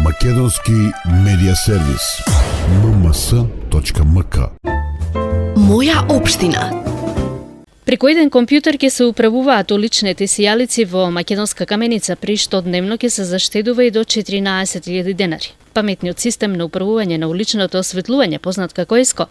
Македонски медиа сервис. mms.mk. Моја општина. Преку еден компјутер ќе се управуваат уличните сијалици во Македонска Каменица, при што дневно ќе се заштедува и до 14.000 денари. Паметниот систем на управување на уличното осветлување, познат како ЕСКО,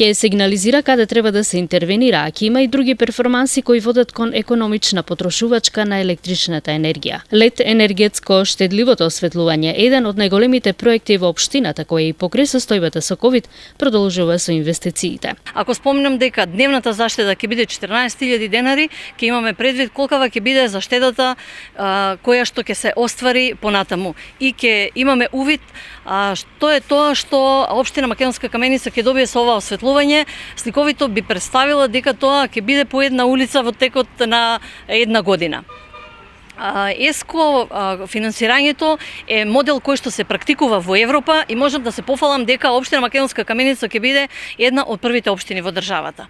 ќе сигнализира каде треба да се интервенира, а ќе има и други перформанси кои водат кон економична потрошувачка на електричната енергија. LED енергетско штедливото осветлување, еден од најголемите проекти во општината, кој и покрај состојбата со ковид продолжува со инвестициите. Ако спомнам дека дневната заштеда ќе биде 14.000 денари, ќе имаме предвид колкава ќе биде заштедата која што ќе се оствари понатаму и ќе имаме увид што е тоа што општина Македонска Каменица ќе добие со ова осветлување. Сликовито би представила дека тоа ќе биде по една улица во текот на една година. ЕСКО финансирањето е модел кој што се практикува во Европа и можам да се пофалам дека општина Македонска Каменица ќе биде една од првите општини во државата.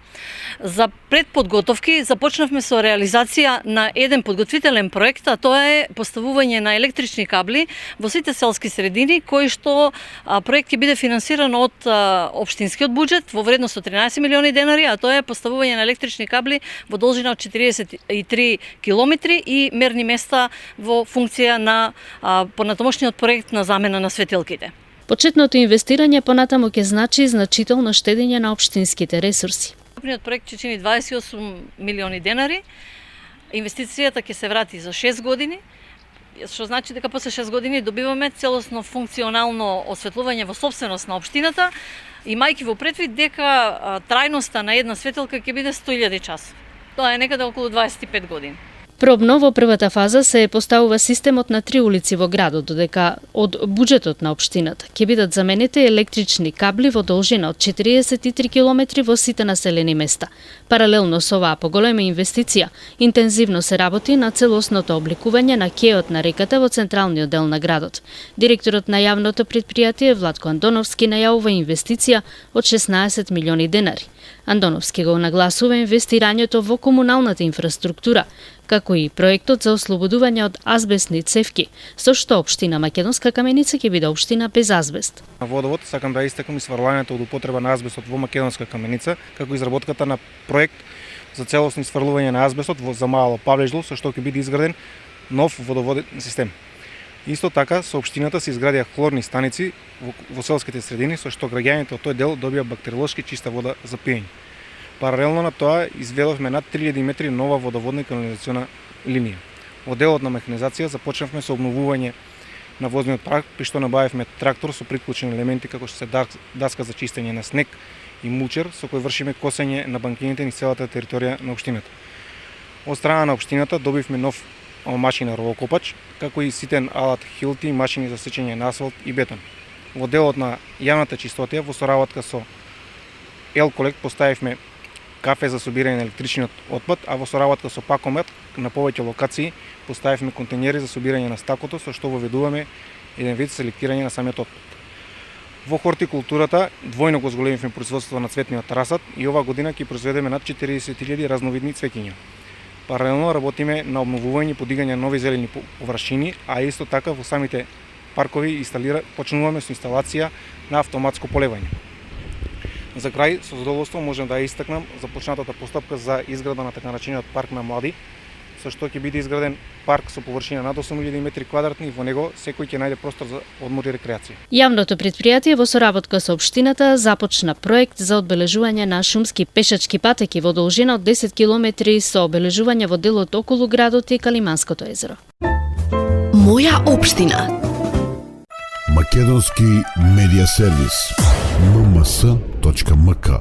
За предподготовки започнавме со реализација на еден подготвителен проект, а тоа е поставување на електрични кабли во сите селски средини, кој што проект ќе биде финансиран од општинскиот буџет во вредност од 13 милиони денари, а тоа е поставување на електрични кабли во должина од 43 километри и мерни места во функција на понатамошниот проект на замена на светилките. Почетното инвестирање понатаму ќе значи значително штедење на општинските ресурси. Крупниот проект ќе чини 28 милиони денари. Инвестицијата ќе се врати за 6 години, што значи дека после 6 години добиваме целосно функционално осветлување во собственост на општината, имајќи во предвид дека трајноста на една светилка ќе биде 100.000 часови. Тоа е некаде околу 25 години. Пробно во првата фаза се поставува системот на 3 улици во градот, додека од буџетот на општината ќе бидат заменети електрични кабли во должина од 43 километри во сите населени места. Паралелно со оваа поголема инвестиција, интензивно се работи на целосното обликување на кеот на реката во централниот дел на градот. Директорот на јавното претпријатие Владко Андоновски најавува инвестиција од 16 милиони денари. Андоновски го нагласува инвестирањето во комуналната инфраструктура, како и проектот за ослободување од азбестни цевки, со што општина Македонска Каменица ќе биде општина без азбест. На водовод сакам да истакам сврлањето од употреба на азбестот во Македонска Каменица, како изработката на проект за целосно исфрлување на азбестот за Мало Павлежло, со што ќе биде изграден нов водоводен систем. Исто така, со општината се изградија хлорни станици во селските средини, со што граѓаните од тој дел добија бактериолошки чиста вода за пиење. Паралелно на тоа, изведовме над 3000 метри нова водоводна и канализациона линија. Во делот на механизација започнавме со обновување на возниот парк, при што набавивме трактор со приклучени елементи како што се даска за чистење на снег и мулчер, со кој вршиме косење на банкините низ целата територија на општината. Од страна на општината добивме нов машина ровокопач, како и ситен алат хилти и машини за сечење на асфалт и бетон. Во делот на јавната чистотија, во соработка со Елколект поставивме кафе за собирање на електричниот отпад, а во соработка со Пакомет на повеќе локации поставивме контейнери за собирање на стакото, со што воведуваме еден вид селектирање на самиот отпад. Во хортикултурата двојно го зголемивме производството на цветниот расад и оваа година ќе произведеме над 40.000 разновидни цвеќиња. Паралелно работиме на обновување и подигање нови зелени површини, а исто така во самите паркови почнуваме со инсталација на автоматско полевање. За крај, со задоволство можем да истакнам започнатата постапка за изградба на така наречениот парк на млади, со што ќе биде изграден парк со површина над 8.000 метри квадратни и во него секој ќе најде простор за одмор и рекреација. Јавното претпријатие во соработка со општината започна проект за одбележување на шумски пешачки патеки во должина од 10 километри со обележување во делот околу градот и Калиманското езеро. Моја општина. Македонски медиа сервис. mms.mk.